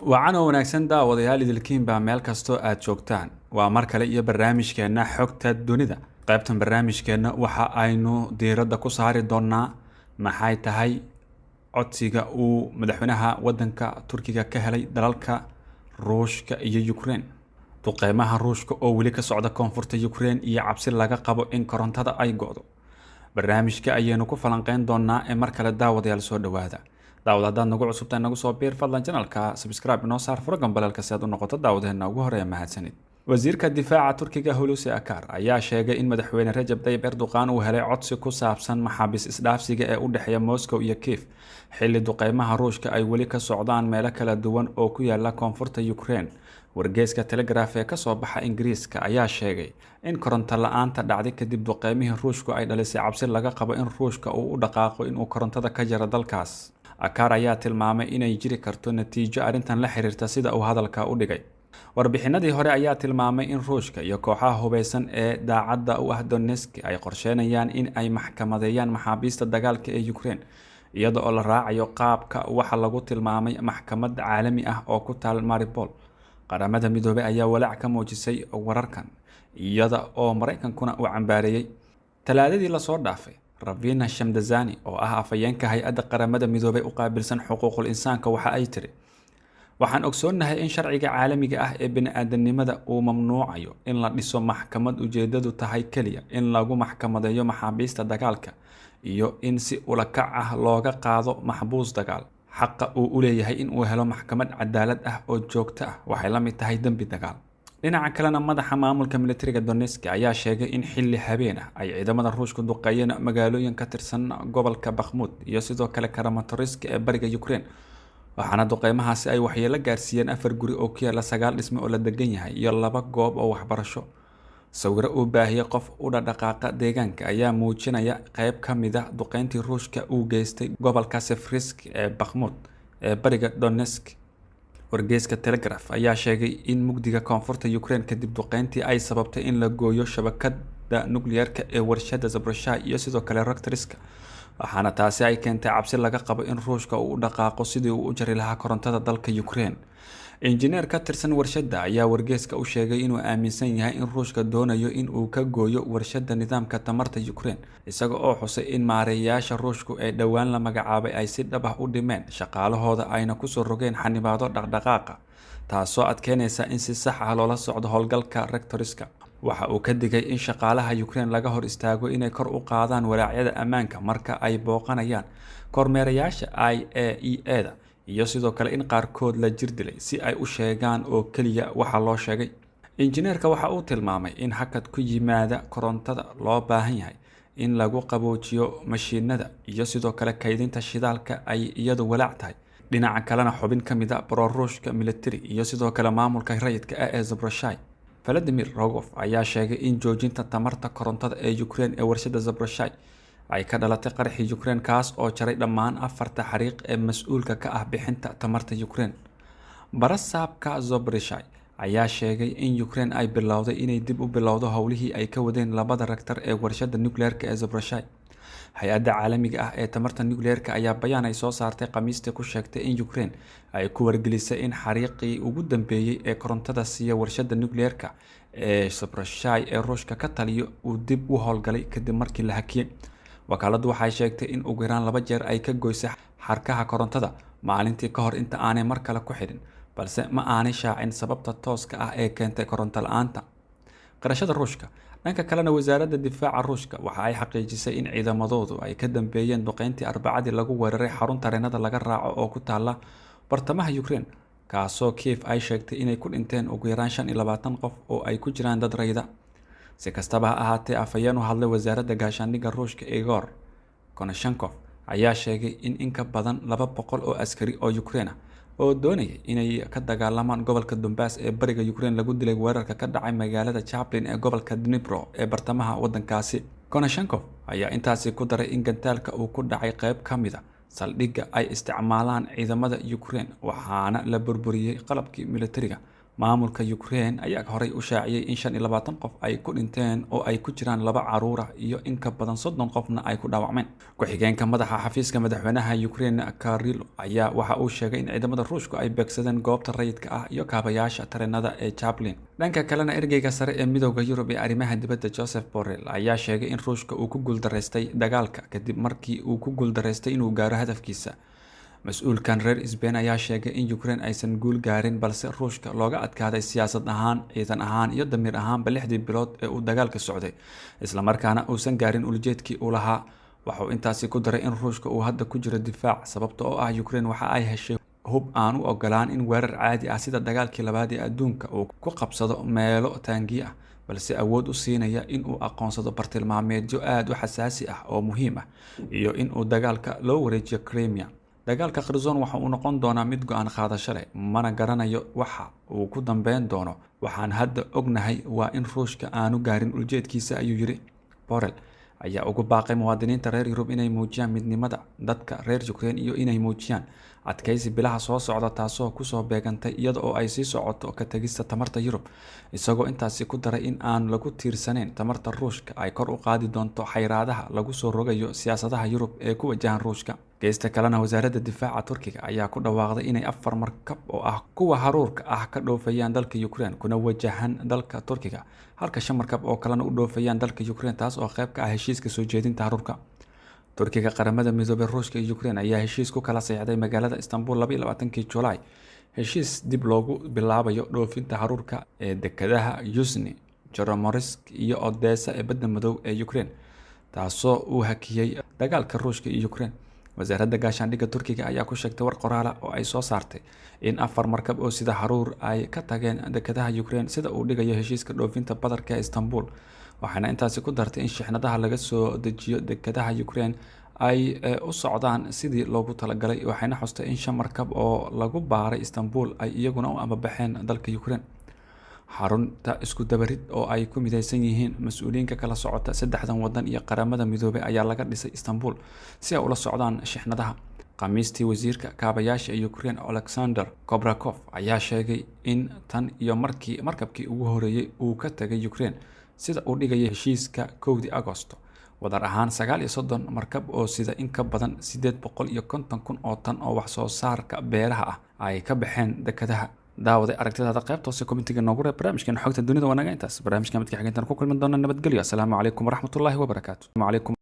Wacan oo wanaagsan daawadayaal idilkiin baa meel kastoo aad joogtaan. Waa mar kale iyo barnaamijkeena xogta dunida. Qaybtan barnaamijkeena waxa aynu diiradda ku saari doonaa maxay tahay codsiga uu madaxweynaha wadanka Turkiga ka helay dalalka Ruushka iyo Ukraine. Duqeymaha Ruushka oo weli ka socda koonfurta Ukraine iyo cabsi laga qabo in korontada ay go'do. Barnaamijka ayaynu ku falanqeyn doonaa ee mar kale daawadayaal soo dhawaada. daawad haddaad nagu cusubtahay nagu soo biir fadlan channelka subscribe inoo saar furo gambalelka si aad u noqoto daawadeena ugu horeeya mahadsanid. Wasiirka difaaca Turkiga Hulusi Akar ayaa sheegay in madaxweyne Recep Tayyip Erdogan uu helay codsi ku saabsan maxaabiis isdhaafsiga ee u dhexeeya Moscow iyo Kiev xilli duqeymaha Ruushka ay weli ka socdaan meelo kala duwan oo ku yaala koonfurta Ukraine. Wargeyska Telegraph ee ka soo baxa Ingiriiska ayaa sheegay in koronto la'aanta dhacday kadib duqeymihii Ruushku ay dhalisay cabsi laga qabo in Ruushka uu u dhaqaaqo in uu korontada ka jaro dalkaas. Akar ayaa tilmaamay inay jiri karto natiijo arrintan la xiriirta sida uu hadalka u dhigay. Warbixinadii hore ayaa tilmaamay in Ruushka iyo kooxaha hubeysan ee daacadda u ah Donetsk ay qorsheynayaan in ay maxkamadeeyaan maxaabiista dagaalka ee Ukraine iyada oo la raacayo qaabka waxa lagu tilmaamay maxkamad caalami ah oo ku taal Mariupol. Qaramada Midoobay ayaa walaac ka muujisay wararkan iyada oo Mareykankuna uu cambaareeyay. Talaadadii la soo dhaafay Ravina Shamdasani oo ah afhayeenka hay-adda qaramada midoobay u qaabilsan xuquuqul insaanka waxa ay tiri waxaan ogsoonnahay in sharciga caalamiga ah ee bini'aadanimada uu mamnuucayo in la dhiso maxkamad ujeedadu tahay keliya in lagu maxkamadeeyo maxaabiista dagaalka iyo in si ula kac ah looga qaado maxbuus dagaal. Xaqa uu u leeyahay in uu helo maxkamad cadaalad ah oo joogto ah waxay la mid tahay dembi dagaal. Dhinaca kalena madaxa maamulka militariga Donetsk ayaa sheegay in xilli habeen ah ay ciidamada Ruushku duqeeyeen magaalooyin ka tirsan gobolka Bakhmut iyo sidoo kale Kramatorsk ee bariga Ukraine. Waxaana duqeymahaasi ay waxyeello gaarsiiyeen 4 guri oo ku yaala 9 dhisme oo la degan yahay iyo 2 goob oo waxbarasho. Sawirro uu baahiyay qof u dhaqaaqa deegaanka ayaa muujinaya qayb ka mid ah duqeyntii Ruushka uu geystay gobolka Seversk ee Bakhmut ee bariga Donetsk. Wargeyska Telegraph ayaa sheegay in mugdiga koonfurta Ukraine kadib duqeyntii ay sababtay in la gooyo shabakadda nukliyeerka ee warshadda Zaporizhzhia iyo sidoo kale reaktoriska. Waxaana taasi ay keentay cabsi laga qabo in Ruushka uu u dhaqaaqo sidii uu u jari lahaa korontada dalka Ukraine. Injineer ka tirsan warshadda ayaa wargeyska u sheegay inuu aaminsan yahay in Ruushka doonayo in uu ka gooyo warshadda nidaamka tamarta Ukraine isaga oo xusay in maareeyayaasha Ruushku ee dhowaan la magacaabay ay si dhab ah u dhimeen shaqaalahooda ayna ku soo rogeen xanibaado dhaqdhaqaaqa taasoo adkeynaysa in si sax ah loola socdo howlgalka reaktoriska. Waxa uu ka digay in shaqaalaha Ukraine laga hor istaago inay kor u qaadaan walaacyada ammaanka marka ay booqanayaan kormeerayaasha IAEA-da iyo sidoo kale in qaarkood la jir dilay si ay u sheegaan oo kaliya waxa loo sheegay. Injineerka waxa uu tilmaamay in hakad ku yimaada korontada loo baahan yahay in lagu qaboojiyo mashiinada iyo sidoo kale kaydinta shidaalka ay iyadu walaac tahay. Dhinaca kalena xubin ka mid ah Ruushka military iyo sidoo kale maamulka rayidka ah ee Zaporizhzhia Vladimir Rogov ayaa sheegay in joojinta tamarta korontada ee Ukraine ee warshadda Zaporizhzhia ay ka dhalatay qarxii Ukraine kaas oo jaray dhammaan 4 xariiq ee mas'uulka ka ah bixinta tamarta Ukraine. Barasaabka Zaporizhzhia ayaa sheegay in Ukraine ay bilowday inay dib u bilowdo howlihii ay ka wadeen 2 reaktor ee warshadda nukliyeerka ee Zaporizhzhia. Hay-adda caalamiga ah ee tamarta nukliyeerka ayaa bayaan ay soo saartay Khamiistii ku sheegtay in Ukraine ay ku wargelisay in xariiqii ugu dambeeyay ee korontada siiya warshadda nukliyeerka ee Zaporizhzhia ee Ruushka ka taliyo uu dib u howlgalay kadib markii la hakiyay. Wakaaladdu waxay sheegtay in ugu yaraan 2 jeer ay ka goysay xarkaha korontada maalintii ka hor inta aanay mar kale ku xidhin, balse ma aanay shaacin sababta tooska ah ee keentay koronto la'aanta. Qarashada Ruushka. Dhanka kalena wasaaradda difaaca Ruushka waxa ay xaqiijisay in ciidamadoodu ay ka dambeeyeen duqeyntii Arbacadii lagu weeraray xarun tareenada laga raaco oo ku taala bartamaha Ukraine kaasoo Kiev ay sheegtay inay ku dhinteen ugu yaraan 25 qof oo ay ku jiraan dad rayida. Si kastaba ha ahaatee afhayeen u hadlay wasaaradda gaashaandhigga Ruushka Igor Konashenkov ayaa sheegay in ka badan 200 oo askari oo Ukraine ah oo doonayay inay ka dagaalamaan gobolka Donbass ee bariga Ukraine lagu dilay weerarka ka dhacay magaalada Chaplin ee gobolka Dnipro ee bartamaha wadankaasi. Konashenkov ayaa intaasi ku daray in gantaalka uu ku dhacay qayb ka mid ah saldhigga ay isticmaalaan ciidamada Ukraine waxaana la burburiyay qalabkii militariga maamulka Ukraine ayaa horey u shaaciyay in 25 qof ay ku dhinteen oo ay ku jiraan 2 caruur ah iyo in ka badan 30 qofna ay ku dhaawacmeen. Ku-xigeenka madaxa xafiiska madaxweynaha Ukraine Kirill ayaa waxa uu sheegay in ciidamada Ruushku ay beegsadeen goobta rayidka ah iyo kaabayaasha tareenada ee Chaplin. Dhanka kalena ergeyga sare ee Midowga Yurub ee arrimaha dibadda Joseph Borrell ayaa sheegay in Ruushka uu ku guuldareystay dagaalka kadib markii uu ku guuldareystay inuu gaaro hadafkiisa. Mas-uulkan reer Spain ayaa sheegay in Ukraine aysan guul gaarin balse Ruushka looga adkaaday siyaasad ahaan, ciidan ahaan iyo damiir ahaanba 6 bilood ee uu dagaalka socday, isla markaana uusan gaarin ujeedkii uu lahaa. Waxa uu intaasi ku daray in Ruushka uu hadda ku jiro difaac sababtoo oo ah Ukraine waxa ay heshay hub aan u ogolaan in weerar caadi ah sida dagaalkii labaad ee adduunka uu ku qabsado meelo taangi ah, balse awood u siinaya in uu aqoonsado bartilmaameedyo aad u xasaasi ah oo muhiim ah iyo in uu dagaalka loo wareejiyo Crimea. Dagaalka Kherson waxa uu noqon doonaa mid go'aan qaadasho leh, mana garanayo waxa uu ku dambeyn doono. Waxaan hadda ognahay waa in Ruushka aanu gaarin ujeedkiisa, ayuu yiri. Borrell ayaa ugu baaqay muwaadiniinta reer Yurub inay muujiyaan midnimada dadka reer Ukraine iyo inay muujiyaan adkaysi bilaha soo socda, taasoo kusoo beegantay iyada oo ay sii socoto ka tagista tamarta Yurub, isagoo intaasi ku daray in aan lagu tiirsaneyn tamarta Ruushka ay kor u qaadi doonto xayiraadaha lagu soo rogayo siyaasadaha Yurub ee ku wajahan Ruushka. Geesta kalena wasaaradda difaaca Turkiga ayaa ku dhawaaqday inay 4 markab oo ah kuwa haruurka ah ka dhoofayaan dalka Ukraine kuna wajahan dalka Turkiga, halka 5 markab oo kalena u dhoofayaan dalka Ukraine, taas oo qayb ka ah heshiiska soo jeedinta haruurka. Turkiga, qaramada midoobay, Ruushka iyo Ukraine ayaa heshiis ku kala saxiixday magaalada Istanbul 22 July. Heshiis dib loogu bilaabayo dhoofinta haruurka ee dekedaha Yuzhny, Chornomorsk iyo Odessa ee badda madow ee Ukraine, taasoo uu hakiyay dagaalka Ruushka iyo Ukraine. Wasaaradda gaashaandhigga Turkiga ayaa ku sheegtay war qoraal ah oo ay soo saartay in 4 markab oo sida haruur ay ka tageen dekedaha Ukraine sida uu dhigayo heshiiska dhoofinta badarka ee Istanbul. Waxaana intaasi ku dartay in shixnadaha laga soo dejiyo dekedaha Ukraine ay u socdaan sidii loogu talagalay. Waxayna xustay in 5 markab oo lagu baaray Istanbul ay iyaguna u ambabaxeen dalka Ukraine. Xarunta isku dabarid oo ay ku midaysan yihiin mas'uuliyiinka kala socota 3 wadan iyo qaramada midoobay ayaa laga dhisay Istanbul si ay ula socdaan shixnadaha. Khamiistii, wasiirka kaabayaasha ee Ukraine Alexander Kobrakov ayaa sheegay in tan iyo markii markabkii ugu horeeyay uu ka tagay Ukraine sida uu dhigayay heshiiska 1 Agoosto, wadar ahaan 39 markab oo sida in ka badan 850,000 oo tan oo wax soo saarka beeraha ah ay ka baxeen dekedaha. daawaday aragtidaada qaybta hoose commentiga noogu reeb. barnaamijkan xogta dunida waa naga intaas. barnaamijka midka xigeentan ku kulmi doona. Nabadgelyo. Assalaamu calaykum waraxmatullaahi wabarakaatu.